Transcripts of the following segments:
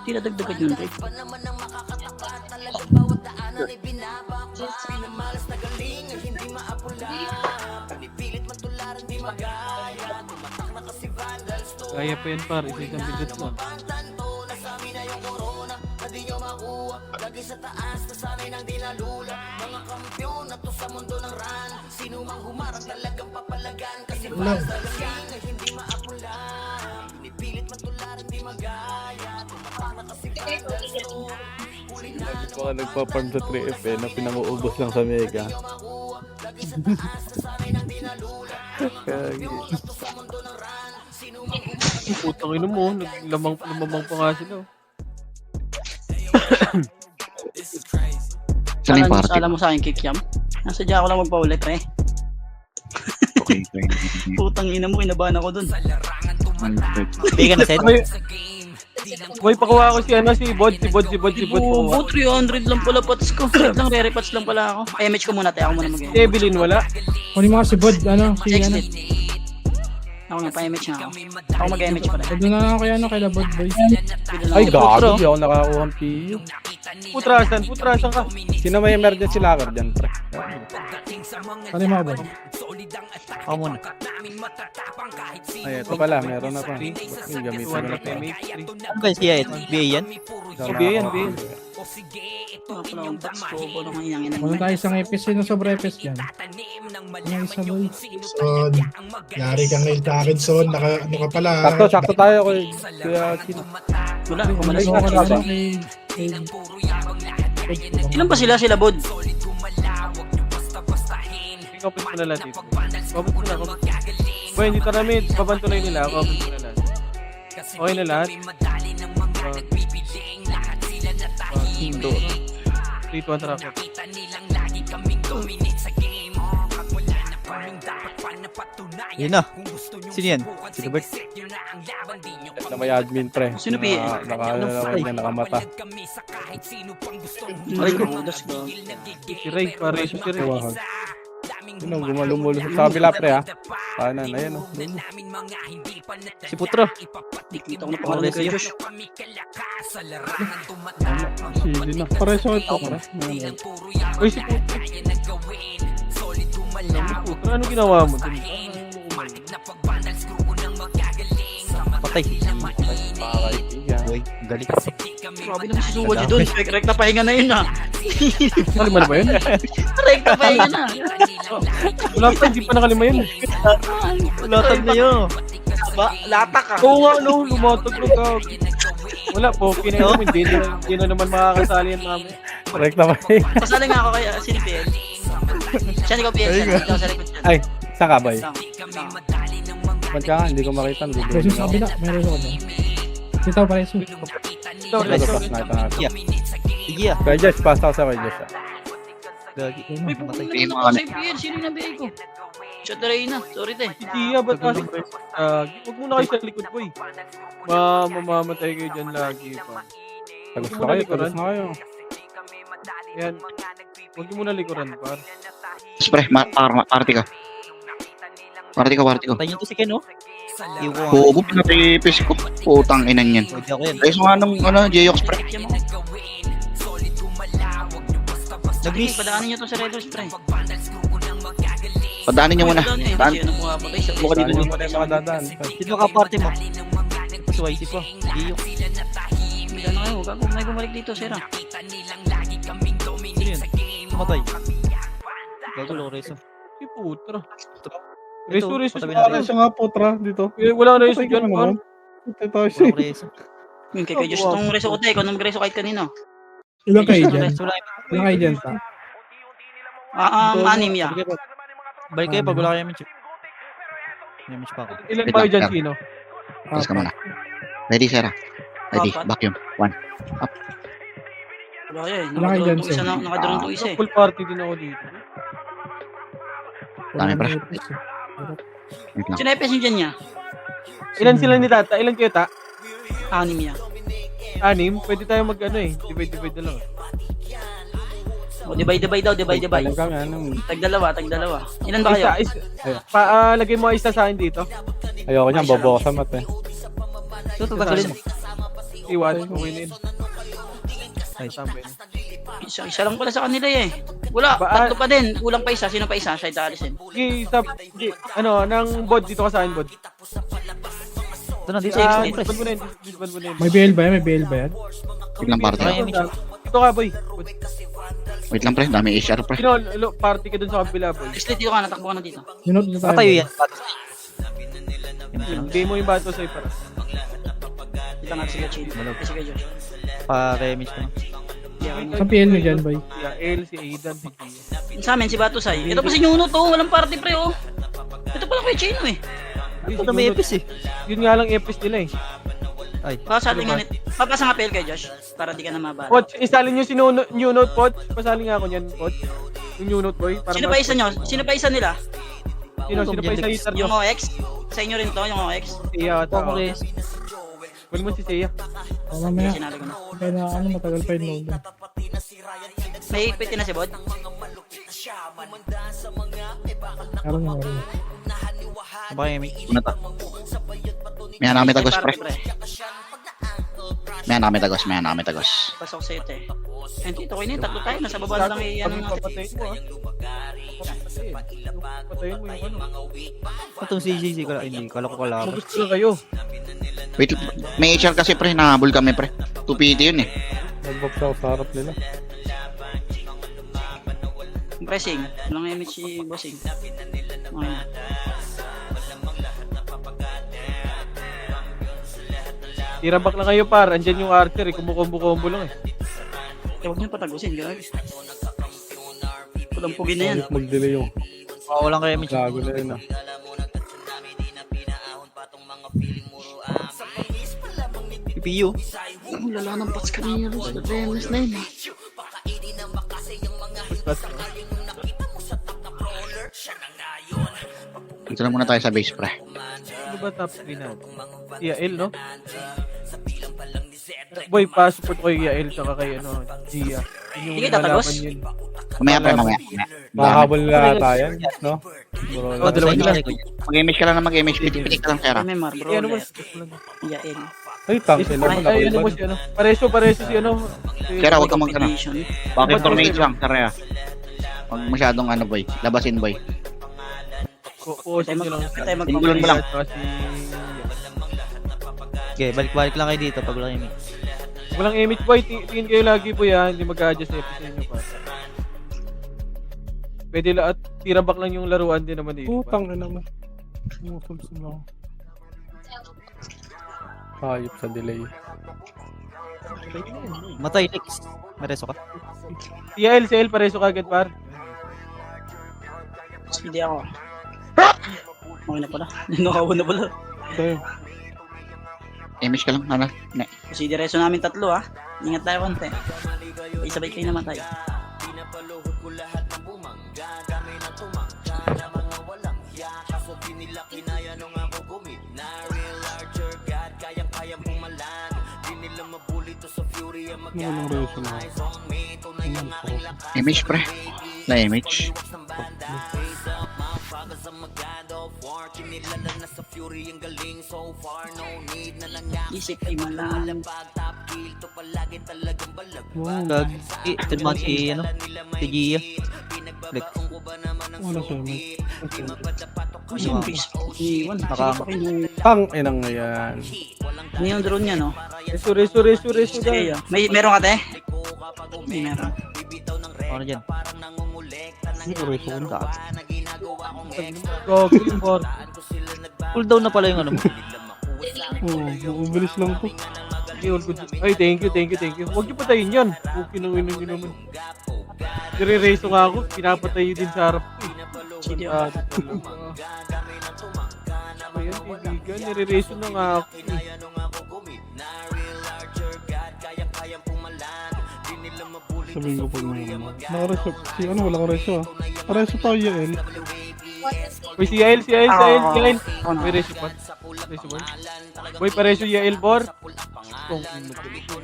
Hindi nadagdagan yun, Rick. Kaya pa yan par, isa isang bigot mo. Ulang. Baka nagpa-farm sa 3F eh, na pinanguubos lang sa Mega. Kaya, Putang ino mo, lamang pa nga sila. Saan yung party? Alam mo sa akin, Kikyam? Nasadya ko lang magpaulit, eh. Okay. Putang ina mo, inabahan ako dun. Bigyan ka na, Sed. Boy, pakuha ko si Bod. Oo, 300 lang pala pats ko. Wait lang, re-repats lang pala ako. MH ko muna, tayo ako muna Si mag-MH. Evelyn wala. Kunin mo kasi Bod, si ano. Exit. Ako nga, pa-MH nga ako. Ako mag-MH pala. Doon na lang kaya kay Bod Boy. ay gago, di ako nakakuha ang PU. Putrasan ka. Sino may emergency locker dyan, pre? Ano yung mga Bod? Ako muna. Ay, ito pala, meron na pa. Yung gamitin ko na pa. Ano ba siya? BA yan? Yan. Wala pala akong box ko. Ano kang inang inang. Wala tayo isang epis, sino sobra epis dyan? Ano isa Boy? Son, yari kang ngayon sa akin, Son. Ano ka pala? Sakto tayo kay Kuya Chino. Wala, Ay, kumalas ako ko. na ano kay... Ilan ba sila Bod? Kopit ko na lang dito. Kopit ko na. Boy, hindi taramid. Babantuloy nila. Kopit ko na lang. Okay na lahat. Hindo. 3-2 traffic. Yun na. Sino yan? Si Robert? Na may admin, pre. Sino PA? Nakamata. Aray ko, das ko. Si Ray, pare si Ray. Sino gumalumulo sa kabila, pre, ha? Kanan, ayan, o. Si Putro. Dikita ko na pangalan kay Josh. Sili na. Pareso ito, pre. Uy, si Putra. Putra, ano ginawa mo dun? Patay. Pakaibigan. Boy, galit. Grabe naman si Suwaji dun. Rek na pahinga na yun, Nakalima na ba yun? Rek na pahinga na. Wala pa, hindi pa nakalima yun. Latag na yun. Lata ka. Oo nga, no, lumatag na ka. Wala po, pinainom, hindi na naman makakasali yan namin. Correct na ba? Pasali nga ako kay Sino PL. Siya ni ko PL. Siya ikaw sa likod dyan. Ay, saan ka, boy? Sang. Ba't ka nga? Hindi ko makita. Reso sa kabila, may reso ka ba? Sitaw pa reso. Ito, Nakita natin. Yeah. Sige ah. Kaya Josh, pass ako sa kay Josh. Gagi. Uy, Matay. pupunta na ako sa PL. Sino yung nabigay ko? Shot na Reyna. Sorry, te. Si Tia, ba't kasi? Huwag muna kayo sa likod, boy. Mamamatay kayo dyan lagi pa. Tagus na kayo. Yan. Huwag niyo muna likuran, par. Pre, party ka. Party ko. Patay niyo to si Ken, oh. Iwan. Huwag pinatipis ko. Putang inan yan. Pwede ako yan. Reso nga ng J-Ox, pre. Nag-miss. Padaanin nyo to sa Red Horse, pre. Padaanin nyo muna. Daan. Sino pumapatay sa Buka dito. Hindi pa tayo makadadaan. Sino ka party mo? Suwaisi po. Hindi yung. Hindi na kayo. Gago, may bumalik dito, Sera. Sino yun? Matay. Gago, Loreso. Si Putra. Ito, Reso. patabi Wala natin. Reso nga po, tra, dito. na reso dyan, par. Ito tayo siya. Loreso. Yung kay Josh itong reso ko, te. Ikaw nang reso kahit kanino. Ilan kayo dyan? Reso lang. Ilan kayo dyan, ta? Anim ya. Balik kayo pag wala kayo Mitch. May Mitch pa ako. Ilan Wait ba lang, dyan, sir. Kino? Tapos ka muna. Ready, Sarah? Ready, Apat. vacuum. 1. Wala kaya eh. Wala kayo dyan, Nakadrone to isa eh. Full party din ako dito. Dami, pre. epis, eh. Wait lang. Sino epes yung dyan niya? Ilan sila ni Tata? Ilan kayo, Ta? Anim ya. 6? Pwede tayo mag-ano eh. Divide na lang. O, divide daw. Kami, anong... Tagdalawa. Ilan ba kayo? Lagay mo isa sa akin dito. Ayoko niyan, bobo ko sa mat, eh. So, tatanggalin mo. Iwan, okay na yun. Ay, Tambay na. Isa lang pala sa kanila eh. Wala, Ba- tatlo pa din. Kulang pa isa. Sino pa isa? Siya italisin. Sige, ano, ng bod, dito ka sa akin, bod. ito na, dito. Ah, Disband mo na yun, disband mo na yun. May BL ba yan? May BL ba yan? Wait lang, party. Ay, Dito ka, boy. Bod. Wait lang, pre. Dami HR, pre. Sino, party ka dun sa kabila, boy. Islit dito ka, natakbo ka na dito. Minute na tayo. Patayo yan. Bigay mo yung bato sa'yo para. Dito nga, sige, Chin. Sige, Josh. Pa-remix ko na. Sa PL nyo dyan, boy. Si El, si Aidan, si Gia. Sa amin, si Batusay. Ito pa si Nuno to. Walang party pre, oh. Ito pala kay Chino eh. Ito na may epis eh. Yun nga lang epis nila eh. Ay, Baka sa ating ganit. Papasa nga PL kay Josh. Para di ka na mabara. Poch, isalin nyo si New Note, Poch. Pasali nga ako niyan, Poch. Yung New Note, boy. Para Sino pa isa nyo? Sino pa isa nila? Sino pa isa hitter Yung mo? OX? Sa inyo rin to, yung OX? Seiya ata. Congress. Wala mo si Seiya. Mamaya. Sinabi ko na. Kaya na ano, matagal pa yung load. May pwede na si Bod? Meron na, meron. Pa-remix. Una ta. May hanami tagos, pre. Party, pre. May hanami tagos, may hanami tagos. Pasok sa ito eh. And dito ko yun, tatlo tayo. Nasa baba na lang ano natin. Papatayin mo, ah. Papatayin mo yung ano. Itong CCC ko lang. Hindi, kala ko kalaban. Magusto na kayo. Wait, may HR kasi, pre. Nahabol kami, pre. 2PD yun eh. Nag-box ako sa harap nila. Pressing. Walang image si Bossing. Okay na. Tirabak na kayo, par. Andyan yung Archer eh. Kumukombo-kombo lang eh. Eh, huwag niyo patagusin, gag. Walang pugi na yan. Mag-delay yung Walang remix. gago na yun ah. PPU. Ang lala ng pats kanina rin sa Remes na yun. Dito na muna tayo sa base, pre. Ano ba top 3 na? Yael, no? Boy, pa-support ko yung Yael tsaka kay ano, Gia. Yun Hindi kita tagos? lalaban yun. Mamaya, pre, mamaya. Mahabol na ata yan, no? Bro, Oh, dalawa nila. Mag-image ka lang na mag-image. Pitik ka lang, Kera. MMR, bro. Eh, ano ba? Yael. ay, tangin na mo. Ay, ano mo si ano? Pareso si ano. Si- Kera, huwag ka mag-ano. Combination. Back information lang, Kera. Huwag masyadong ano, boy. Labasin, boy. Puusin nyo lang. Tayo Tinggulan mo lang. Kasi Okay, balik-balik lang kayo dito pag walang remix. walang image, boy. Tingin kayo lagi po yan. Hindi mag-adjust na episode nyo pa. Pwede lang at tirabak lang yung laruan din naman dito. Putang ina mo. Umusulsun ako. Hayop sa delay. Matay, Lex. Mareso ka. Si El, pareso kagad, par. Hindi ako. Okay na pala. Nakawa na pala. Tayo. Image ka lang, ano? Ne. Kasi diretso namin tatlo ha. Ingat tayo konti. Isabay kayo naman tayo. Walang reason na. Image, pre. Na image. Isip ay malalim. Gag. Ito naman si, ano, si Gia. Lex. Wala siya, man. Kasi yung base. Iwan. Sige Naka- pa kayo. Tang inang na yan. Ano yung drone niya no? Reso, Sige ah. Meron ka te? May meron. Ano dyan? Reso ko na. Gogi, por. Cooldown na pala yung ano mo. Oo, mabilis lang to. Ay, thank you. Huwag niyo patayin yan. Okay nung nyo naman. Nire-reso nga ako. Pinapatay din sa harap ko. Sige Ah, ah. Ayan, kaibigan. Nire-reso na nga ako. Sabihin ko pag may ano. Nakareso. Si ano, wala ka reso ah. Pareso pa kay Yael. Uy, si Yael. Oo. May reso pa. Reso ba? Boy, pareso Yael, bor.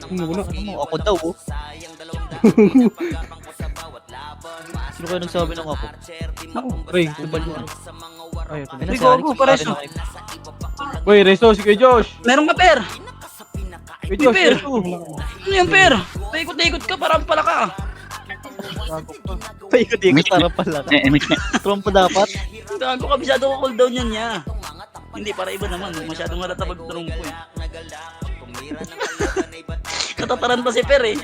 Ano, wala. Ako daw, oh. Sino kayo nagsabi ng ako? Ray, tubal mo. Ay, ito na. Uy, gogo, pareso. Boy, reso, sige Josh. Meron ka per. Wait, Josh, Per. ito. Ano yan, Per? Paikot-ikot ka, parang pala ka. Gago ka. Paikot-ikot para pala ka. Mitch, Trumpo dapat. Gago ka, masyado ko cooldown yan niya. Hindi, para iba naman. Masyadong halata pag-trumpo eh. Katataran pa si Per eh.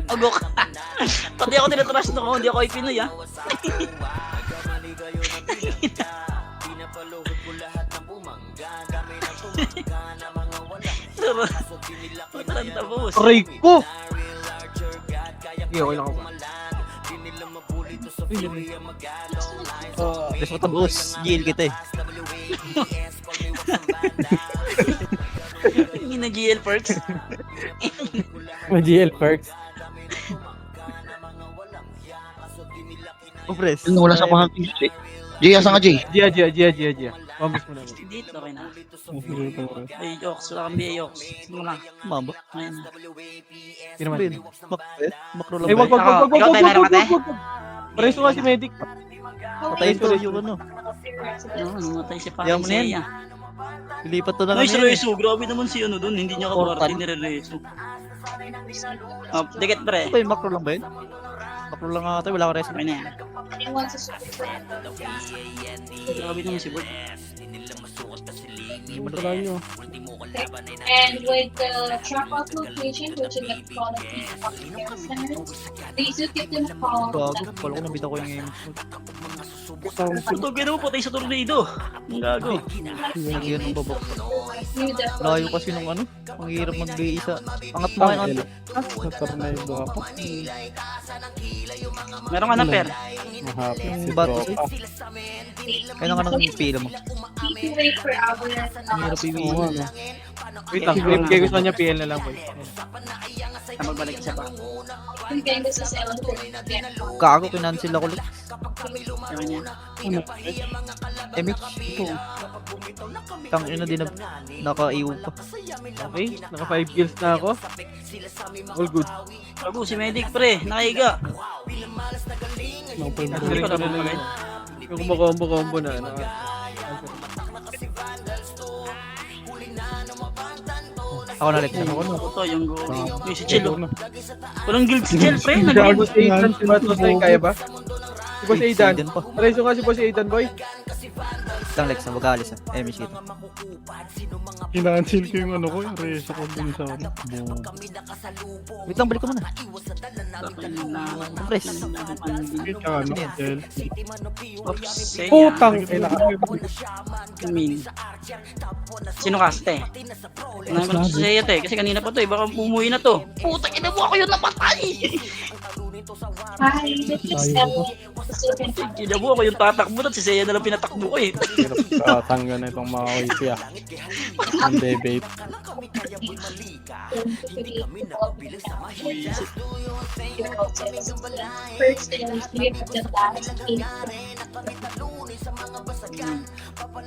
Agok. Pati ako tinatrash na ko, hindi ako ay Pinoy ah. Pagkalan tapos. Aray ko! Sige, okay lang ako. Gusto mo tapos. GL kita eh. Hindi na GL perks. May GL perks. Oh, pres. wala sa pahang. Jay, asan ka, Jay? Gia. Promise mo na. Dito, okay na. Sige, ito, pres. Ay, Yox. Wala kang BA Yox. Sige na. Mamba. Ayan na. Hindi naman. Ben, makro lang Eh, ba? wag. Ikaw, tayo meron ka, te? Pareso nga si Medic. Patayin ko yung ano. Ano, namatay si Yaman Paki yan. Seiya. Lilipat to na Ay, kami. si Rezo. Grabe naman si ano dun. Hindi niya kaparte ni Rezo. Dikit pre. Okay, makro lang ba yun? Makro lang ata, wala ka res. Okay na yan. Grabe naman si Bert. Ito lang yun. And with the drop-off location, which is the quality center, these will give them a call. Gago, pala ko nabita ko yung game. Ito, gano'n po tayo sa tornado. Ang gago. Nagyan ng babak. New the Layo kasi nung ano. Ang hirap mag-iisa. Angat mo ngayon. Angat. Sa tornado ako. Meron ka na, Per. Mahapit si Yung bato Tropa. Kaya nga nang pila mo. need to wait for our Ang hirap Oo, i-win. ano. Wait lang. Kaya gusto niya PL na lang, boy. Magbalik siya pa. Yung game is sa Ellen. Gago, kinancel ako ulit. Sabi niya. Ano? MX. Tangina din na naka-iw pa. Okay, naka 5 kills na ako. All good. Gago, si Medic, pre. Nakahiga. Nakapag- Hindi ko lang pala. Yung kumakombo-kombo na. Ako na ulit. Ito, yung go. Yung si Chelo. Ano? Walang guild si Chel, pre. Gago Nag-guild. si Aidan, si Matos na yung kaya ba? Si Boss Aidan. Aidan pa. Pareso nga si Boss Aidan, boy. Isang Lex na mag-aalis ah. MX ito. Kinancel ko yung ano ko, yung reso ko dun sa ano. Boom. Wait lang, balik ko muna. Press. Wait ka ano, Sino yan? Jel. Seiya. Putang ina. Min. Sino kaste? Naman ko si Seiya, te. Kasi kanina pa to eh. Baka pumuwi na to. Putang ina mo ako yun napatay. Hi, this is Ellen. Kinabu ako yung tatakbo at si Seiya na lang pinatakbo ko eh. Tangga na itong mga wavy ah. Yung debate. First and three of the last eight.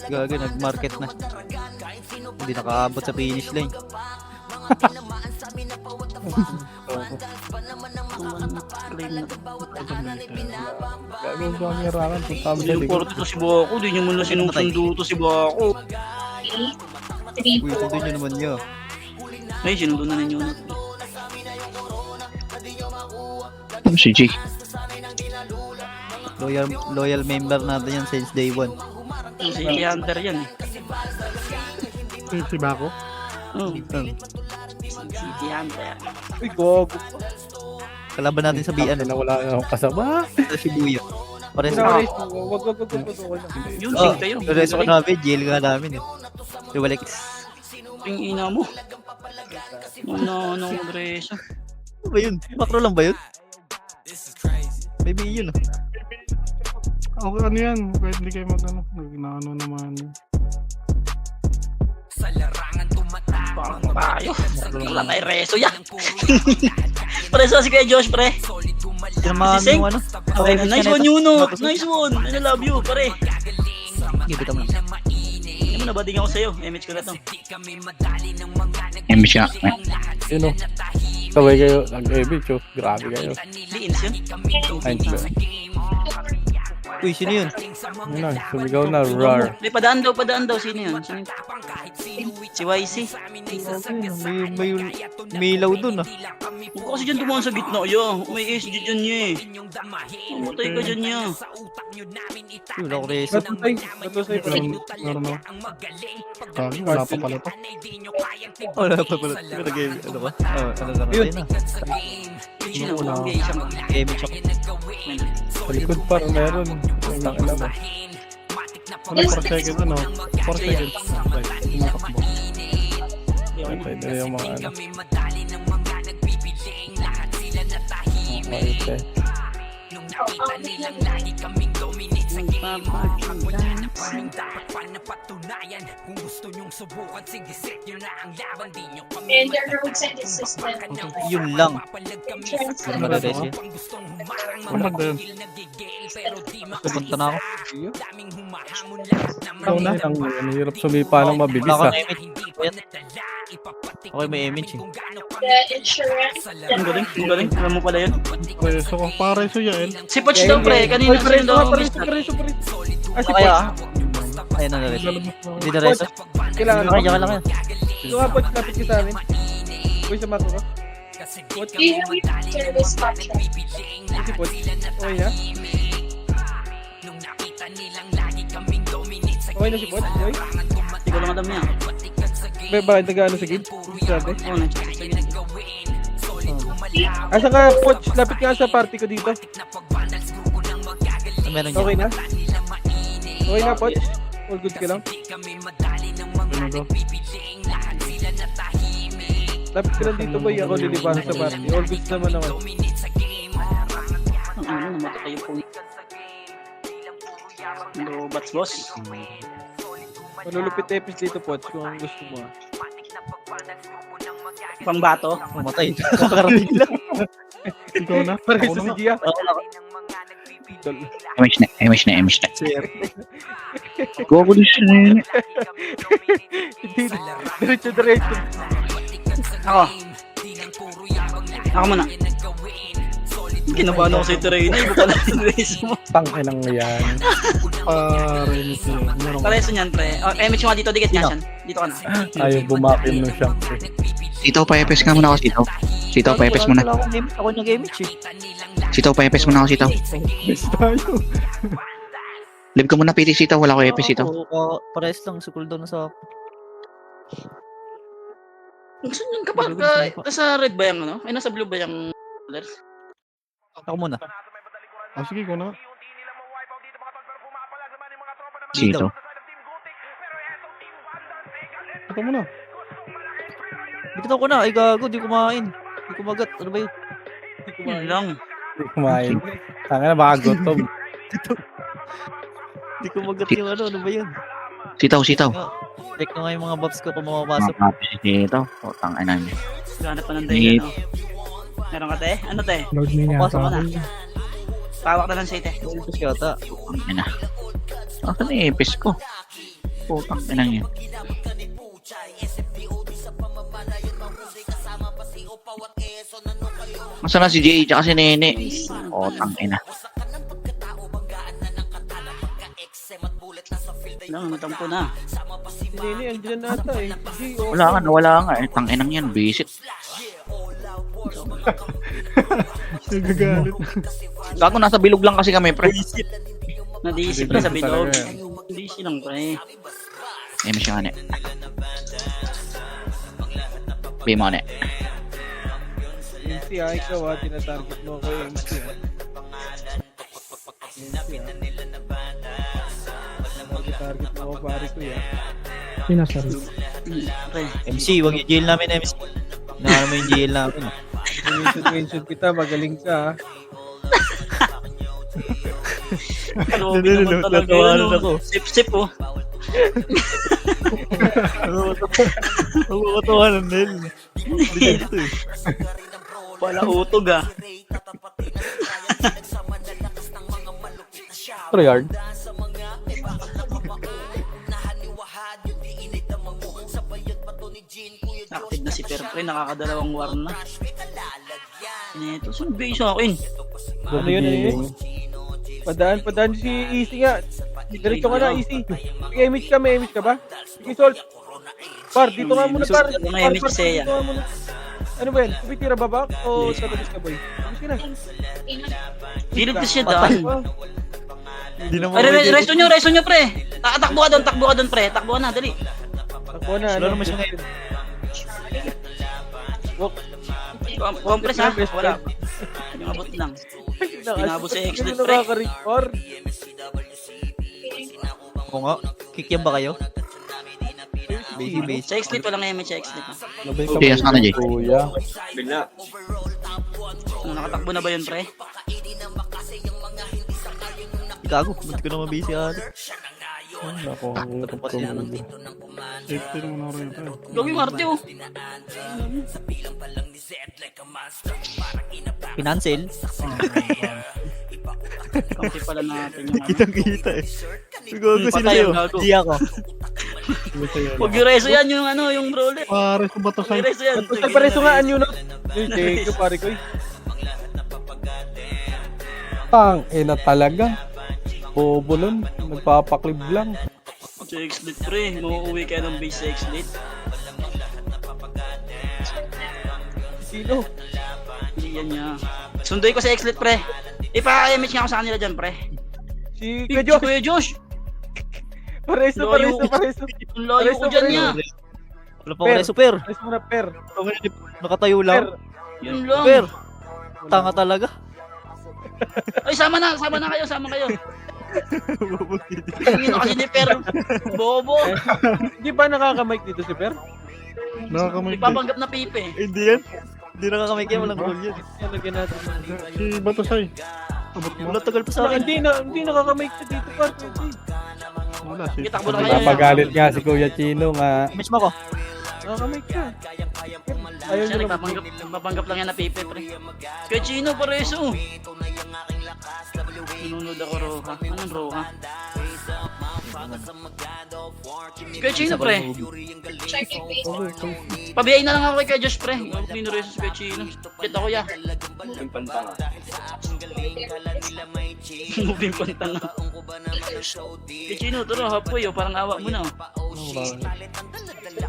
Gago, nag-market na. Hindi nakaabot sa finish line. Gagawin ko ang irangan kung tama sa likod. Sinuporto to si Bako. Di niya muna sinusundo to si Bako. Three, Uy, sundo nyo naman nyo. Ay, sinundo na ninyo na. Si Jay. Loyal member natin yan since day 1. Si Hunter yan eh. Si Bako? Oh. Si Hunter. Uy, gogo. Kalaban natin sa BN. Na wala na akong kasama. Sa Shibuya. Pares Wag, na. wag. Okay lang. Yun, Oh, sing kayo. reso ko namin. Jail ka namin eh. Riwalex. Yung ina mo. Ano, reso. Ano ba yun? Macro lang ba yun? Maybe yun ah. Okay, ano yan? Kahit hindi kayo mag-ano. Nag-ano naman. Parang tayo. Wala tayo reso yan. Preso si Kuya Josh, pre. Tinamaan Sing? mo ano? Okay, nice one, Yuno. Nice one. I love you, pare. Give it mo lang. Hindi mo nabading ako sa'yo. MH ko na to. MH nga. Yun o. Sabay kayo. Nag-ebit oh. Grabe kayo. Liins yun. Thanks ba? Uy, sino yun? Yun na. Sumigaw na. Rar. Padaan daw. Sino yun? Si Si YC. May ilaw dun ah. Huwag ka kasi dyan dumaan sa gitna, yo. May SG dyan niya eh. Mamatay ka dyan niya. Wala ko reso. Batusay pa rin. Meron ako. Kagi, wala pa pala to. Wala pa pala. Ano ba? Ano na Yun. na. Sino? Okay, isang Game check. Sa likod pa rin meron. Ang alam mo. Ano, 4 seconds, ano? 4 seconds. Right, tumatakbo. Okay, dali yung mga ano. Okay, okay. And the roadside assistant. Yun lang. Trans- Ano ba reso? Ano ba yun? Pupunta na ako. Ikaw na. Ang hirap sumipa ng mabilis Wala ko ah. na image. Okay, may image eh. The insurance. Ang galing, ang galing. Alam mo pala yun. Reso ko. Para reso yan. Si Poch daw pre, kanina Oy, siya preso daw nga, miss preso. Ah, si Ano kaya Poch. ah? Ayun na reso. Lalabas na. Hindi na reso. Kailangan Okay, mo. diyan ka lang yan. Ito nga, Poch, lapit ka sa amin. Uy, sa mato ka. Poch, Do you have your service contract? si Poch. Okay na? Okay na si Poch, boy? Hindi ko lang alam niya. Bakit nag-ano sa gid? Sabi. Oo, nagsasagin. Asa ka, Poch? Lapit ka sa party ko dito. Meron dyan. Okay na? Okay na, Poch? All good ka lang? Ano to? Lapit ka lang dito, boy. Ako lilibasan sa party. All good naman naman. Ang ano, namatay yung phone. Hello, Bats Boss. Malulupit epic dito, Poch, kung ang gusto mo. Pangbato. Pumatay. Kakarating lang. Ikaw na? Pareho Ako sa na si nga. Gia. Image na. Swerte. Gogo din siya na yun. Hindi, diretso. Ako. Ako muna. Kinabahan ako sa ito rin. Iba pala yung race mo. Tangke lang yan. Para reso yan. Meron ka. Pareso niyan, pre. Oh, Mitch mo nga dito, dikit niya siya. Dito ka na. Ayaw bumakin ng siyang pre. Sitaw pa epes nga muna ako, sitaw. Sitaw pa epes muna. Wala akong image. Ako yung image eh. Sitaw pa epes muna ako, sitaw. Best tayo. Live ka muna, piti sitaw. Wala ko epes, sitaw. Pares lang. Sa cooldown na sa ako. Gusto niyan kapag nasa red ba yung ano? Ay, nasa blue ba yung colors? Ako muna. Ah, sige, ko na. Sitaw. Ito mo na. Bigyan ko na. Ay gago. Di kumain. Di kumagat. Ano ba yun? Yun lang. Hindi kumain. Tanga na, baka gutom. Di kumagat yung ano. Ano ba yun? Sitaw. Check na nga yung mga buffs ko kung mamapasok. Mga papi si sitaw. O, tangay na yun. Ganap pa ng dahilan, oh. Meron ka, te? Ano, te? Load na niya. Pasok ka na. Pawak na lang siya, te. Ito siya ata. Tangay na. Asan na epes ko? Putang ina yun. Masa na si Jay tsaka si Nene? O, tangay na. Lang, natampo na. Si Nene, andyan na ata eh. G, okay. Wala nga. Tangay nang yan. Visit. Nagagalit. Gago, nasa bilog lang kasi kami, pre. Nadisip na sa bilog. Talaga yan. Nadisip lang, pre. Eh, masya nga, ne. Bimo, ne. MC ah, ikaw ah, tinatarget mo ako yung MC ah. Target mo ako pare ko yan. Pinasarap. Pre. MC, wag yung jail namin MC. Nakala mo yung jail namin. Mention kita, magaling ka ah. Ano, binaman talaga Natawanan yun, ako. oh. Sip-sip, oh. Ang makatawanan din. Pala utog, ah. Tryhard. Active na si Perpre, nakakadalawang war na. Ito, sunbay sa akin. Ano yun? Padaan si Easy nga. Diretso ka na, Easy. May image ka ba? Sige, Sol. Par, dito nga muna, par. Ano Par, yung par, Seya? dito nga muna. Ano ba yan? Kumitira ba ba? O sa labas ka, boy? Labas ka na. Philip the Shield ah. Hindi naman Ay, resto nyo pre. Takbo ka doon pre. Takbo ka na, dali. Takbo na. Wala naman siya ngayon. One press ha, wala. Pinabot lang. Pinabot sa X-Lit Hindi pre. nakaka-reach, par. Oo nga. Kikiam ba kayo? Base. Sa X-Lit walang MH sa X-Lit. Labay ka Yes, ano, Jay? kuya. Nakatakbo na ba yun pre? Gago, hindi ko na mabisi ate. Ako, Tapos yan. safety naman ako rin ito. Gawin Marte oh. Financial. Kaunti pala natin yung ano. Kitang-kita eh. Gago, sino Patay sa'yo? ang gago. Di ako. Huwag yung reso yan yung ano, yung roller. Pare, sa bato Huwag yung sa'yo. reso yan. Sa pareso nga, anyo na. Thank you, pare ko. Tang, ina talaga. Bobo nun. Nagpapaklib lang. Sa X-Lit pre, mauuwi ka ng base sa X-Lit. Sino? Hindi yan niya. Sundoy ko sa X-Lit pre. Ipa-MH nga ako sa kanila dyan pre. Si Kuya Kuya Josh. Kuya Josh. Pareso. Ang layo ko dyan niya. Wala pa ako na super. Pareso mo na, per. Nakatayo lang. Yun lang. Super. Tanga talaga. Ay, sama na kayo. Tingin na kasi ni Per. Bobo. Hindi ba nakaka-mic dito si Per? Nakakamay din. Ipapanggap na pipe. Hindi yan. Hindi nakakamay kaya walang goal yun. Yan, lagyan natin. Si bato sa'yo. Abot mo. Wala tagal pa sa akin. Hindi nakaka-mic ka dito, par. Wala, si Sige, takbo na kayo. napagalit nga si Kuya Chino nga. Match mo ako. Nakaka-mic ka. Ayaw Siya nyo lang. nagpapanggap lang yan na pipe pre. Kaya Chino pareso. Nunod ako Roha. Anong Roha? Kaya Chino pre. Check your face. Pabiyain na lang ako kay Josh pre. Yung pinureso si Kaya Chino. Kit ako ya. Moving pantang. Kaya Chino, turo hapoy oh. Parang awa mo na oh.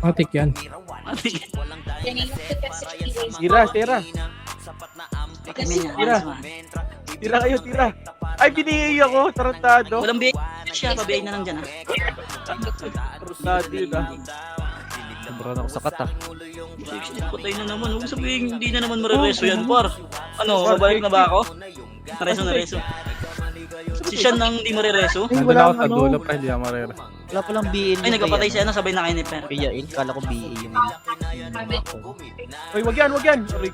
Matik yan. The name of the passage is Tira. Tira. Tira kayo, tira. Ay, binigay ako. Tarantado. Walang biyay siya. Pabiyain na lang dyan ah. Tarantado yun, ah. Sobrang ako sakat ah. 60 patay na naman. Huwag sabihin hindi na naman marireso yan par. Ano, babalik na ba ako? Nareso. Si Sean nang hindi marireso? Nandun ako sa dulo pa, hindi ako marera. Wala palang BA Ay, nagkapatay siya na sabay na kayo ni Per. Kaya il, kala ko BA yun. Uy, wag yan. Aray.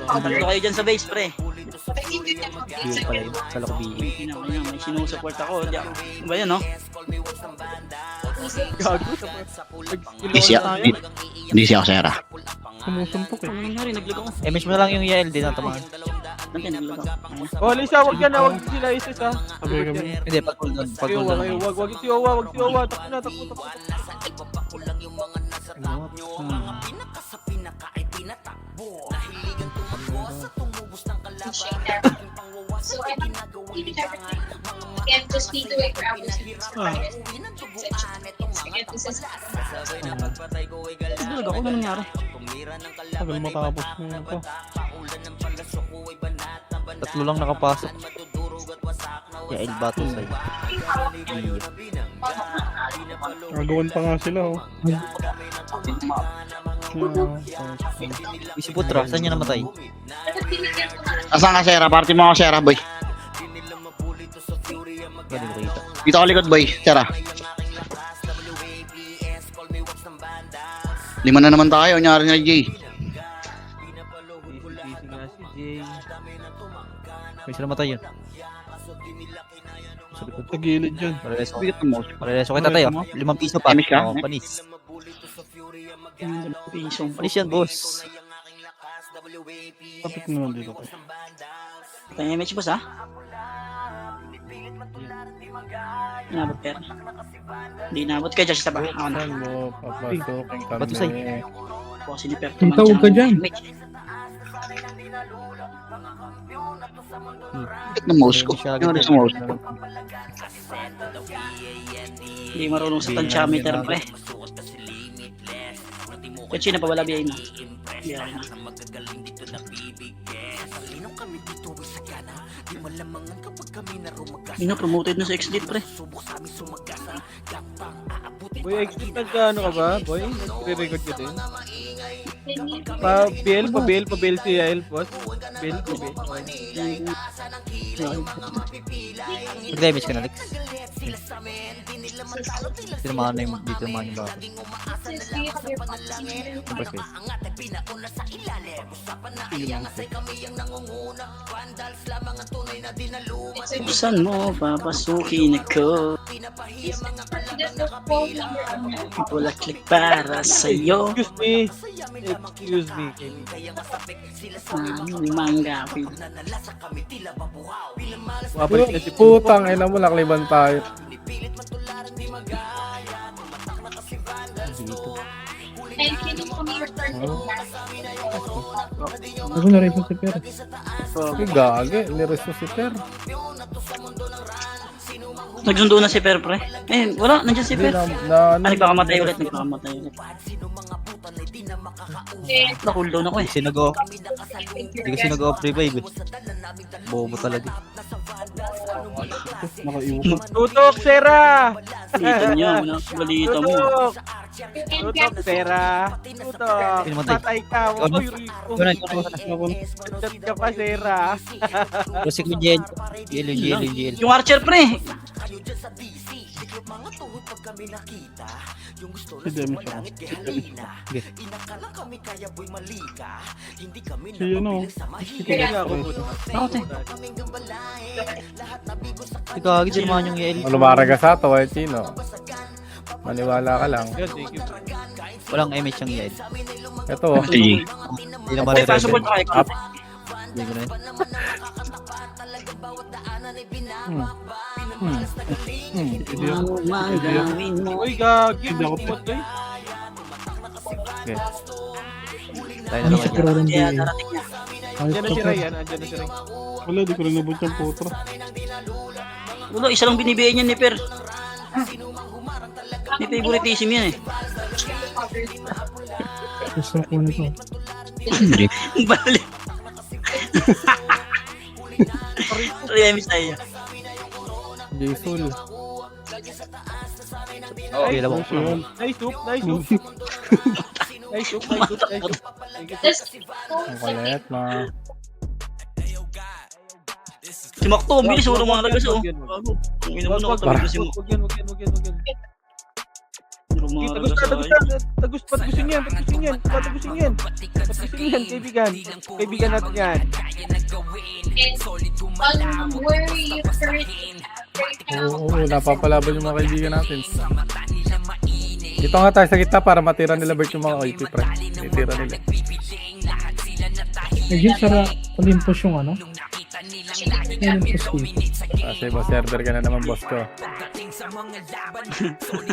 Tatlo kayo dyan sa base pre. BA pala yun. Kala ko BA. Hindi na kanya, may sinusupport ako. Hindi ako. Ano ba yan no? Gago. Hindi siya ako sera. Sumusumpok eh. Ano nangyari? Naglag ako. MH mo na lang yung YL, di na tamaan. Nandiyan, naglag ako. Oh, Lisa, wag yan, wag sila isis, ha. Sabi kami. Hindi, pag hold on. Pag hold on. Wag si Owa. Takbo. So I think everything again just need to wait for hours and this is Naglag ako. Ano nangyari? Tagal matapos na ito. Tatlo lang nakapasok. YL battle sa'yo. Nagawan pa nga sila oh. Si Putra, saan niya namatay? Asan ka sera? Party mo ako sera, boy. Galing ko kita. Dito ako likod, boy. Sera. 5 na naman tayo. Nyari na, Jay. Busy nga si Jay. May sila matay yun. Sa gilid dyan. Pareso. Bigat ng mouse. Pareso kita tayo. 5 piso pa. Panis ka? Oo, panis. Pisong. Panis yan, boss. Tapit naman dito tayo. Tayo MH boss ha? Inabot Per. Hindi inabot kay Josh sa ba? Ako na. Saan mo papasukin kami? Bato sa'yo. Kasi ni Per Ang tawag ka dyan. Bigat ng mouse ko. Nyari sa mouse. Hindi marunong sa tansyameter pre. Kutsi na pa, wala biyay na. Biyay na. Hindi na, promoted na sa XD, pre. Boy, exit nagkaano ka ba? Boy, nagre-record ka din? Pa-bail si Yael, boss. Bail. Nag-damage ka na, Lex. Tinamaan na yung dito naman yung bago. Okay. Saan mo papasukin ako? Pulaklik para sa'yo. Excuse me, kaibigan. Mangga. Mabalik na si Putang ina mo, nakliban tayo. Ako na rin po si Pero. Ay, gagi, niresusiter. Nagsundo na si Per, pre. Eh, wala. Nandiyan si Hindi Per. na, Nagpakamatay ulit. Na-cool down ako eh. Kasi hindi kasi nag-off revive eh. Bobo talaga. nakaiwan. Tutok, Sera! Balita niya. Balita mo. Tutok, Sera! Tutok! Pinamatay. Patay ka! Ikaw na. Uy, Rico! Ikaw na. Chat ka pa, Sera! Kasi kung GL. GL. Yung Archer, pre. Si Demi siya. Si ano? Kaya ako po. Bakit eh? Ikaw, agad din naman yung EL. Lumaraga sa to, eh, Chino. Maniwala ka lang. Yes, thank you. Walang MH yung EL. Ito, Hindi na Pre, pa-support ma-revive. ako kay Hindi ko na yun. Magawin mo. Uy, gagi! Hindi ako- Pumatay. Okay. Tayo na Ano naman si yan. Pero rin Kaya din? darating niya. Andiyan na si Ryan, andiyan na si Ryan. wala, di ko rin nabot yung putra. Wala, isa lang binibigay niya ni Per. May favoritism yan eh. Gusto ko na to. Balik. Remis tayo. Jason. Okay, labang. Ano siya yun? Nice soup, nice soup. Nice soup, nice soup, nice soup. Thank you, sir. Ang kulit, ma. Si Makto, ang bilis. Walang mga lagas oh. Wag yan, wag. Ang ina mo na Wag, ako tabi ko si wag Makto. yan, wag yan, wag yan, wag yan. Walang mga Tagus lagas na, ay. patagusin yan, kaibigan. Kaibigan natin yan. Where are you currently right now? Oo, napapalaban yung mga kaibigan natin. Dito nga tayo sa gitna para matira nila Bert yung mga OIP, pre. Titira nila. Nag-yun Sara Olympus yung ano? Olympus dito. Kasi boss server ka na naman, boss ko.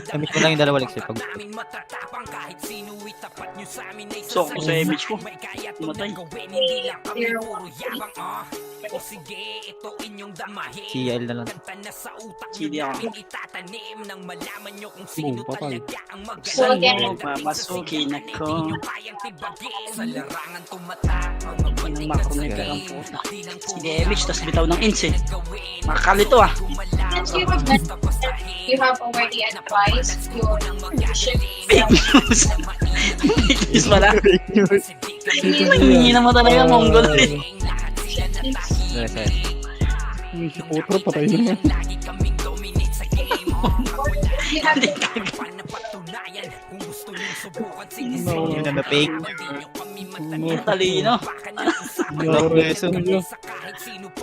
Kami ko lang yung dalawa, Lex. Pag So, ako sa image ko. Tumatay. si EL na lang. CD ako. Boom, patay. Saan mo papasukin ako? Ang makrometer ang puta. Si damage, tas bitaw ng inch eh. Makakalito ah. You have already advised your leadership. Fake news. Fake news pala. Hindi naman talaga Mongol eh. Yes. Yung si putra, patay na nga. You have Yun na fake. Talino. Hindi ako rin.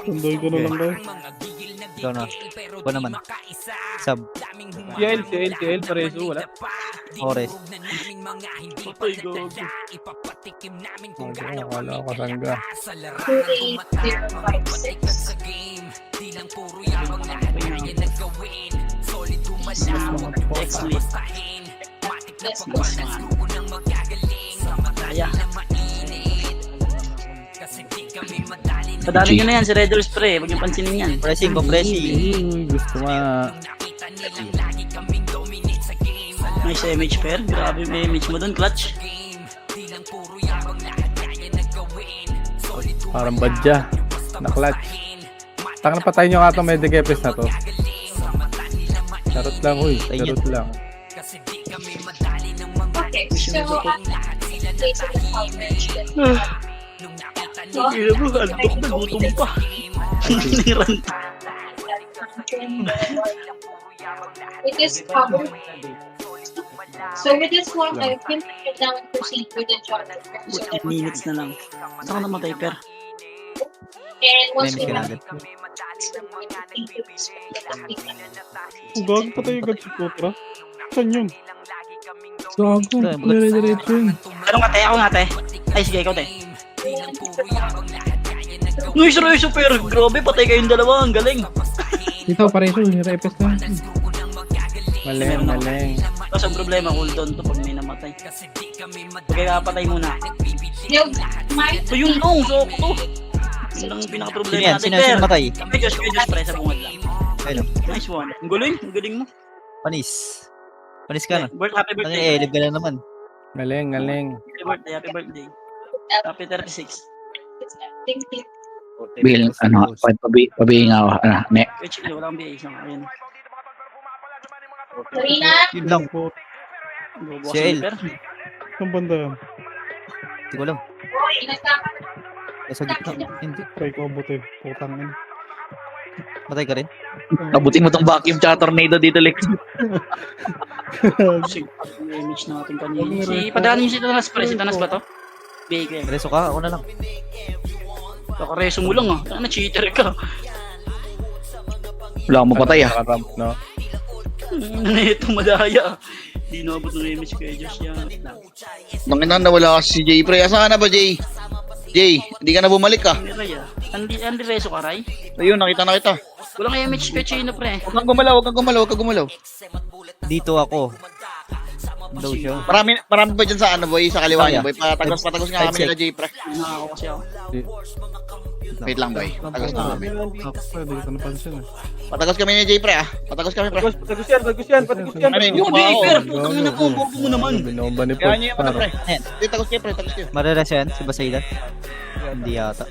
Sundoy ko na lang daw. Ikaw na. Ikaw naman. Sub. CL, pareso, wala. Ores. Patay go. Akala ko kasangga. 28056. Excellent. Let's go. Kaya. Padali nyo na yan si Red Doors pre. Huwag nyo pansinin yan. Pressing, compressing. Gusto nga. May sa image pair. Grabe may image mo dun, clutch. Parang badya. Na-clutch. Taka na patayin nyo nga itong Medikepes na to. Charot lang, huy. Charot lang. Okay, so place of the coverage. Kaya mo, antok na, gutom pa. Niran. It is covered. So with this one, I can now proceed with the charter. 10 minutes na lang. Saan ka namatay, Per? And once Memes we ka have agad. Gago pa tayo agad si Putra. Saan yun? Gago, dire-diretso yun. Anong ate? Ako nga, ate. Ay, sige, ikaw, te. Noise, Per. Grabe, patay kayong dalawa. Ang galing. Ito, pareho, nire-repes na. Maleng. Tapos ang problema, cooldown to pag may namatay. Kaya patay muna. Yung my So yun lang, so ako to. Yun ang pinaka-problema natin, Sino Per. matay? Medyo pre sa bungad lang. Ayun. Nice one. Ang galing mo. Panis. Panis ka na. Happy Ano birthday. elib ka na naman. Galing. Happy birthday. Happy 36. thank you. Bill, pabihin nga ako. Ne. Wait, wala kang BA. Ayun. Marina, Yun lang. Bubukas Si El. ni Per. Saan banda yan? Hindi ko alam. inasama. Nasa gitna. Hindi. Try ko abutin. Putang ina. Matay ka rin? Abutin mo tong vacuum tornado dito, Lex. Sige, image natin kanina. Padaanin niyo si Tanas, pre. Si Tanas ba to? BA ko yan. Reso ka? Ako na lang. Kakareso mo lang ah. Tanga na, cheater ka. Wala akong mapatay ah. Nakaramp, no? Ito, madaya. Di naabot ng image kay Josh yan. Nangina, nawala kasi si Jay, pre. Asaan ka na ba, Jay? Jay, hindi ka na bumalik ah. Hindi Ray ah. Andi reso ka, Ray? Ayun, nakita na kita. Walang image kay Chino, pre. Huwag kang gumalaw. Dito ako. Daw siya. Marami pa dyan sa ano, boy, sa kaliwa niyo, Kaya. boy. Patagos nga kami nila, Jay, pre. Nakako kasi ako. Wait lang, boy. Patagos na kami. Hindi ko napansin eh. Patagos kami ni Jay, pre, ah. Patagos kami, pre. Bagus yan. Ano yun? Yung BA, Per. Putang ina po, bobo mo naman. Binomba ni Kaya niyo yung ano, Paro. pre. Hindi, tagos kayo, pre. Tagos kayo. Marereso yan? Si Basayda? Hindi yata.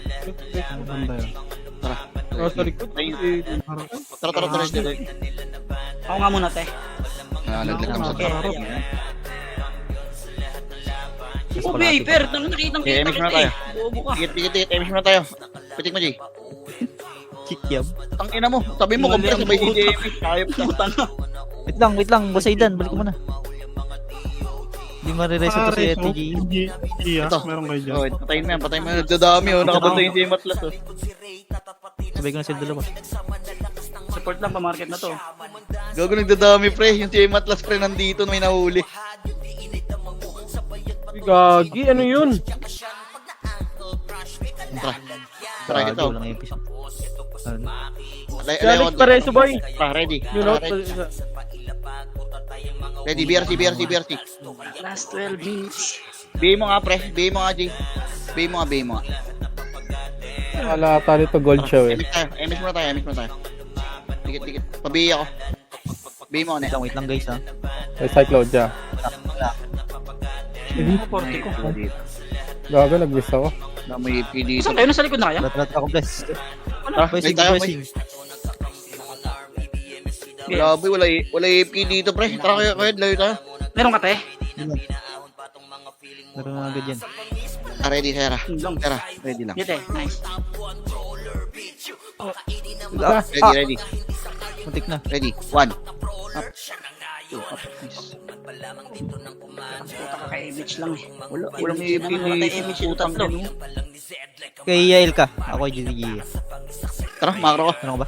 Banda yan. Sa likod. Tara, Jay. Ako nga muna, te. Nalaglag kami sa Okay. tara. Oh, BA, Per. Nakitang Okay, image muna tayo. Bobo ka. Tikit. Image muna tayo. Pitik mo, Jay. Chikyam. Ang ina mo. Sabi mo, Mali compress ang sabay si puta. Jay. Kayop na. Puta na. Wait lang. Basaydan. Balik ko muna. Hindi marereso to si TG. Iya, Ito. meron kayo dyan. Oh, patayin mo yan. Dadami, oh. Nakabanda yung Jay Matlas, oh. Sabay ko na sila dalawa. Support lang, pa-market na to. Gago, nagdadami, pre. Yung Jay Matlas, pre, nandito. May nahuli. Gagi, ano yun? Tara kita, oh. Walang episode. Ano? Alex Pareso, boy. Ready. You know, Ready, BRC. Last 12 minutes. Bigay mo nga, pre. Bigay mo nga, Jay. Bigay mo nga. Wala ata dito gold show eh. MS muna tayo. Dikit. Pabigay ako. Bigay mo, ne. Wait lang guys ha. May Cyclone dyan. Ano 40 ko? Gago, nag-miss ako. May AP dito. Saan kayo? Nasa likod na kaya? Lat ako bless. Tara, Blessing, tayo, blessing. Grabe, wala AP dito, pre. Tara kayo, layo tayo. Meron ka, te? Meron na agad yan. Ready, Sarah. Lang. Sarah, ready lang. Dito eh. Nice. Ready. Muntik na. Ready. 1. Puta ka kay image lang eh. Walang AP Image yung tatlo. Kay Yael ka. Ako ay GG. Tara, makro ka. Ano ka ba?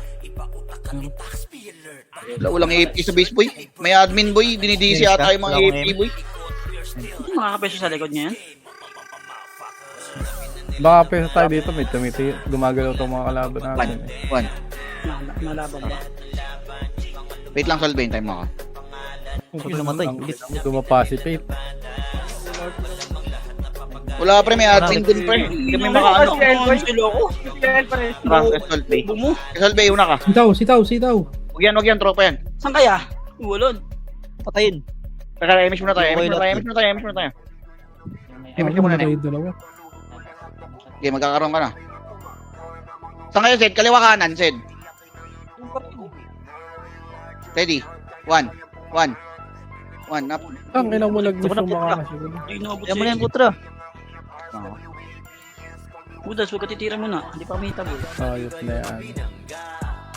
Walang AP sa base, boy. May admin, boy. Dinidisi ata yung mga Wala akong AP, aim. boy. Hindi makakapeso sa likod niya yan. Baka pesa tayo dito, may tumiti. Gumagalaw itong mga kalaban natin eh. 1. Nalaban ba? Wait lang, solve time mo ako. Huwag namatay. Ulit. Dumapacipate. Wala, pre. May admin dun, pre. Hindi kami makaano. Silo ko. Tara, solve bay. Bumo. Solve bay, una ka. Sitaw. Huwag yan, tropa yan. Saan kaya? Ulod. Patayin. Tara, image muna tayo. Image muna tayo. Image ka muna, ne. Dalawa. Okay, magkakaroon ka na. Saan kayo, Zed? Kaliwa kanan, Zed. Ready? 1. 1. 1 up. Ang ina mo nag-miss Ito ko na, yung mga putra. kasi. Hindi inabot Kaya mo na sa'yo. yan, putra. Budas, huwag ka titira mo na. Hindi pa may tabo. Ayos na yan.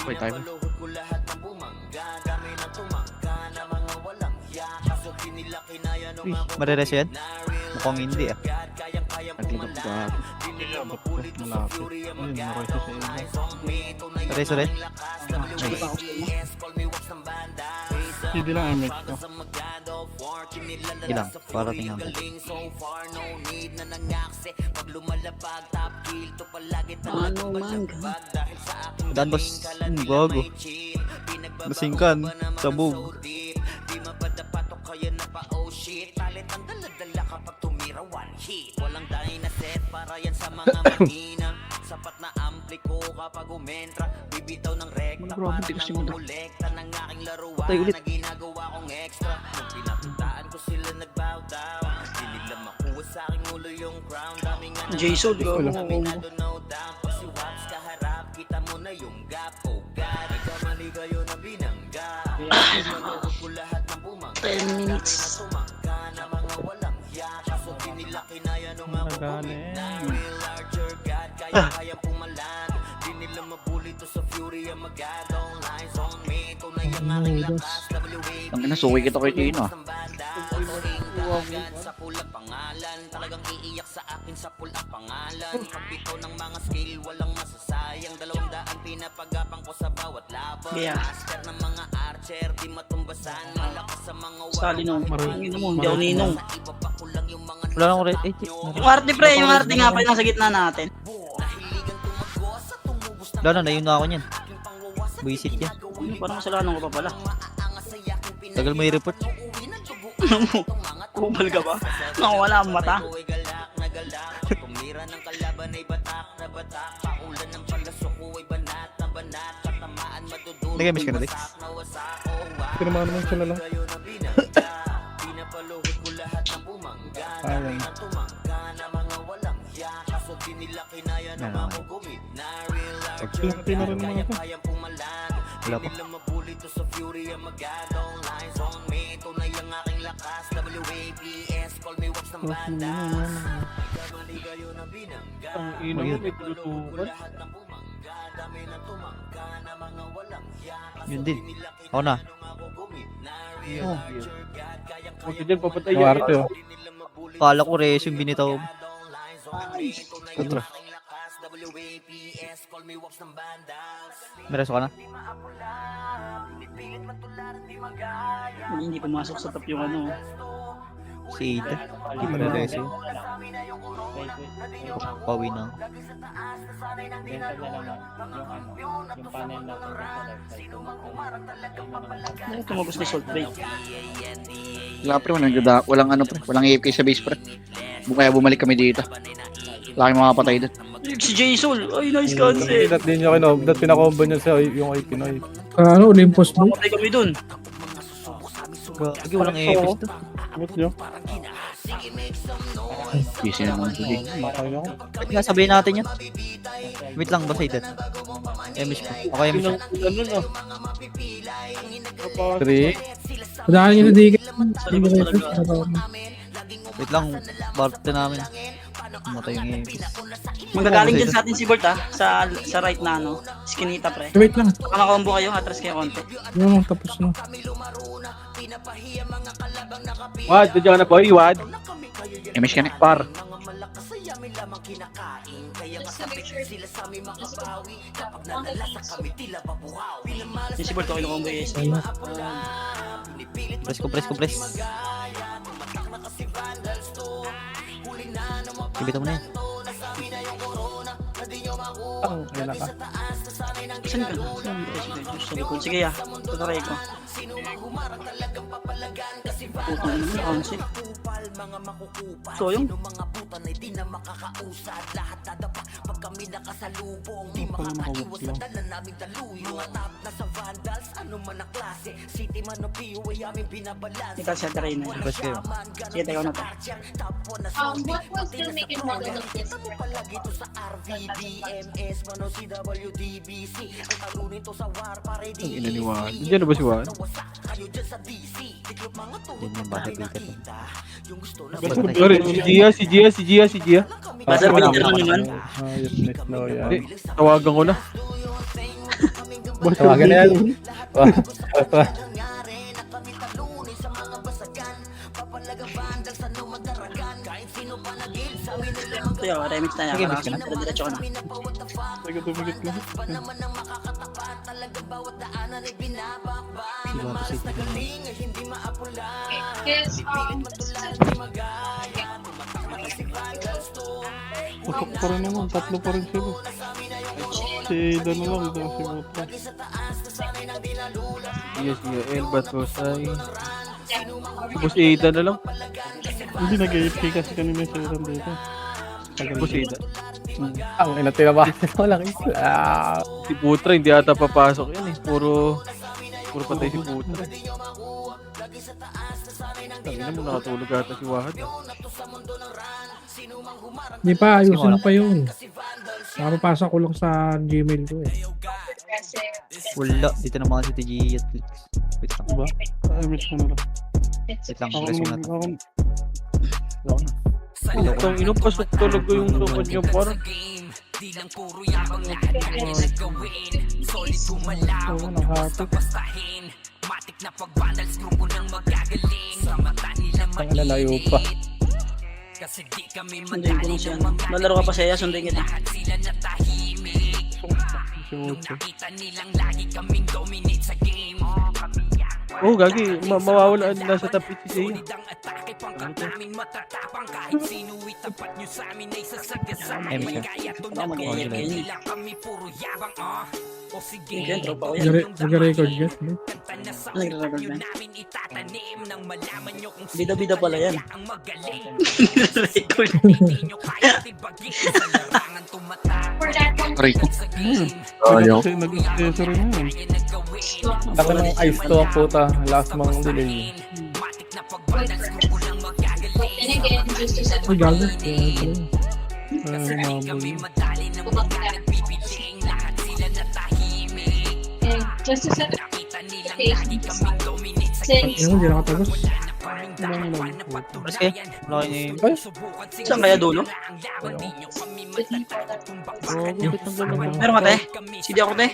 Wait, tayo. Uy, marireso yan? Mukhang hindi ah. Malapit. Ayun, nareso sa inyo. Reso rin? Hindi lang MX ko. Ilang, para tingnan ko. Ano man ka? Daan boss, bago. Nasingkan, sabog. Grabe, tigas yung mundo. Patay ulit. Jason, gago. Ten minutes. Nagaling. Ang nasuwi kita kay Tino. Yeah. Stalin mo. Ang mo, hindi ako ninong. Wala lang ko rin. Yung arte pre, yung arte nga pa yung nasa gitna natin. Wala na, nayun na ako niyan. Buisit yan. Ano, parang kasalanan ko pa pala. Tagal mo i-report. Kubal ka ba? Nakawala ang mata. Nag-miss ka na, Dex? Pinamahan naman sila lang. Sayang. Laki na rin mga ito. Wala pa. Ang ina mo, may tulutukan. Yun din. Ako na. Oh, huwag ka dyan, papatay yan. Duarte oh. Kala ko reso yung binitaw mo. Kontra. May reso ka na? Hindi pumasok sa top yung ano. Si Ida. Hindi pa na reso yun. Pawi na. Ano tumagos ni Salt Bay? Wala pre, walang ano pre, walang AFK sa base pre. Kaya bumalik kami dito. Wala kayong mga patay doon. Si Jason! Ay, nice concept! Dat din niya kino, dat pinakombo niya sa yung ay Pinoy. Ano, Olympus Boy? Patay kami dun. Gagi, walang epis to. Ano niyo? Busy naman ito eh. Makay ako. Pwede nga sabihin natin yan. Wait lang, basta Ida. Emish ko. Ako emish ko. Ano na? 3. Padaan nyo na di ka. Sa likod talaga. Wait lang, barte namin. Matay yung epis. Magagaling dyan sa atin si Bert sa right na ano. Skinita pre. Wait lang. Baka makombo kayo, atras kayo konti. Yung tapos na. Wad, dadyan ka na boy, Wad. MS ka na. Par. Just to make sure. Yung si Bert okay na combo yung SC. Press ko. Ibita mo na yan. Ayun na ka. Saan ka na? Saan ka na? Sa likod. Sige ya, tataray ko. Puto na naman, concept. So yung Pala nakawag lang. Ikaw siya taray na. Bas kayo. Sige, tayo na to. What was the make and model of this? Ang inaniwaan. Diyan na ba si Juan? Yan yung bakit dito. Sorry, si Gia. Buzzer beater lang naman. Hayop na yan. Hindi, tawagan ko na. Tawagan na yan. Ito yun, remix na yan. Sige, mix ka na. Pero diretso ko na. Taga tumigit lang. Yes, Pasok pa rin naman. Tatlo pa rin sila. Si Ada na lang. Ito si Motra. Gia, El Batosay. Tapos Ada na lang. Hindi nag-AFK kasi kanina si Aaron dito. Tapos Ada. Ang ina tinabahan ko lang isla. Si Putra, hindi ata papasok yan eh. Puro patay si Putra. Tangina mo, nakatulog ata si Wahad. Di pa, ayusin mo pa yun. Nakapapasa ko lang sa Gmail ko eh. Wala. Dito na mga si TG at wait lang. Diba? Ay, miss mo na lang. Wait lang. Ako Rest mo na to. Itong inupasok talaga yung tukod niya parang. Oo, nakahatak. Ang nalayo pa. Sunduin ko lang siya. Malaro ka pa siya, sunduin kita. Si Motra. Oh, gagi. Mawawala na sa tapit si Zay. Eh, miss ka. Ano mag-iayag kayo niya. Diyan, tropa ko yan. Nag-record ka? No? Nagre-record na. Bida-bida pala yan. Record. For that one, Aray ko. Nag-accessory na yun. Laki ng ice to ang puta. Last mang delay. and again, just to set Ay, gago. and just to set expectations. Since Ayun, hindi nakatagos. Rest kayo. Wala kayo ni... Saan kaya dulo? the people that Meron ka te? CD ako te?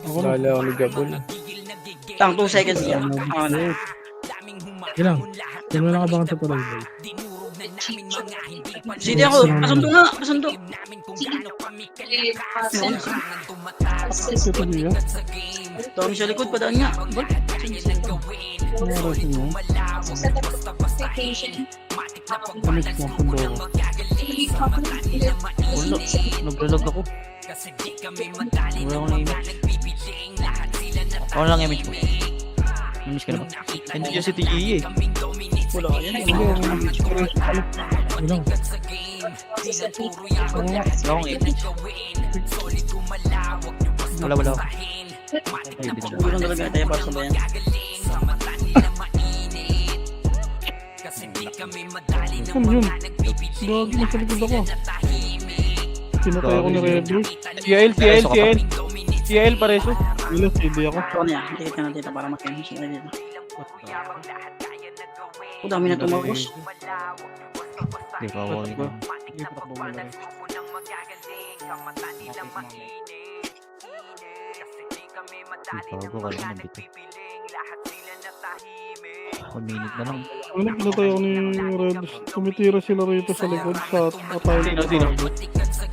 Kala ako ni Gabon. Tang 2 seconds yan. Ano na? Yun lang. Yan mo lang abangan sa tuloy boy. CD ako. Kasundo nga. Kasundo. Ito niya. Tawag sa likod. Padaan nga. Bol. Ano oras niya? set up expectation. Miss mo ang pundo ko. Wala. Naglalag ako. Wala akong na-image. Ako lang image mo. Image ka na ba? Hindi dyan si TG eh. Wala ka yan. Yun lang. Wala akong image. Wala. Ay, hindi na. Siguro talaga tayo para sa bayan. Ano yun? Gagi na sa likod ako. Pinatay ako ni Rebel. CL pareso. Wala, CD ako. So ano yan? Tikit ka na dito para makinig siya dito. O dami na tumagos. Hindi pa ako. Bago ka lang nabito. 1 minute na lang. Ano, pinatay ako ni Red. Tumitira sila rito sa likod sa atay.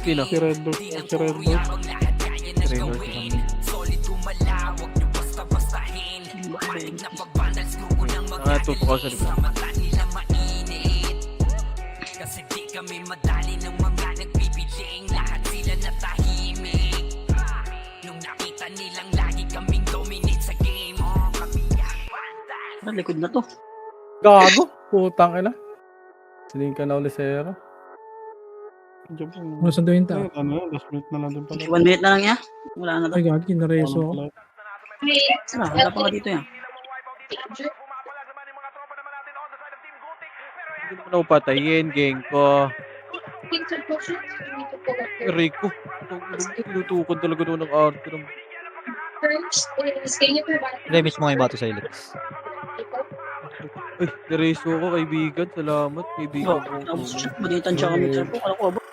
Sino? Si Red Dot. Si Red Dot. Trailer sa kami. Nakatutukaw sa likod. Ano, likod na to. Gago! Putang ina. Siling ka na ulit sa'yo. Diyan po. Masunduin ta. Ayun, ano, last minute na lang din pala. 1 minute na lang ya. Wala na to. Ay, gagi, nareso ako. Wala pa nga dito yan. Hindi naman ako patayin, geng ko. Rico. Tinutukan talaga doon ng arte ng... First is, can you provide Damage mo nga yung bato sa Helix. Ay, nareso ako, kaibigan. Salamat, kaibigan ko. Tapos maditan siya kami. Kala ko abot.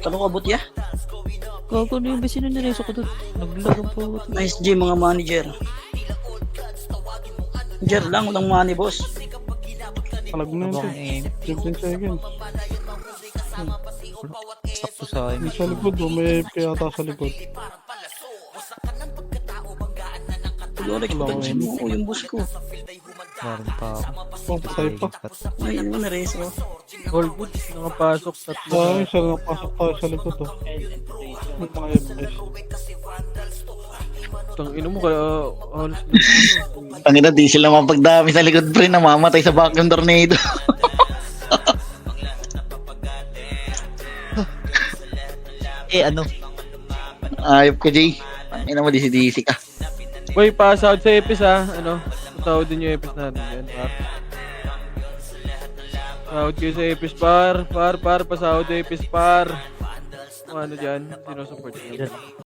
Kala ko abot ya. Gago na yung besino ni Reso ko doon. Naglagang po. Nice G mga manager. Manager lang, walang money boss. Palag na yun Abang siya. aim. 15 seconds. Sakto sa aim. Yung sa likod, may AFK yata sa likod. Lorek, pansin mo ko yung boss ko. Meron pa ako. Oh, patay pa. Ay, ano na reso. All good, nakapasok, tatlo. Ay, siya napasok tayo sa likod oh. May mga FPS. Tangina mo, kaya halos na. Tangina, di sila mapagdami sa likod pre, namamatay sa vacuum tornado. Ano? Ayop ka, Jay. Tangina mo, disi-disi ka. Boy, pa-sound sa Epis ha. Ano? Pasahod din yung Epis natin yan, par. Pasahod kayo sa Epis, par. Pasahod sa Epis, par. Ano dyan? Sinusupport nyo.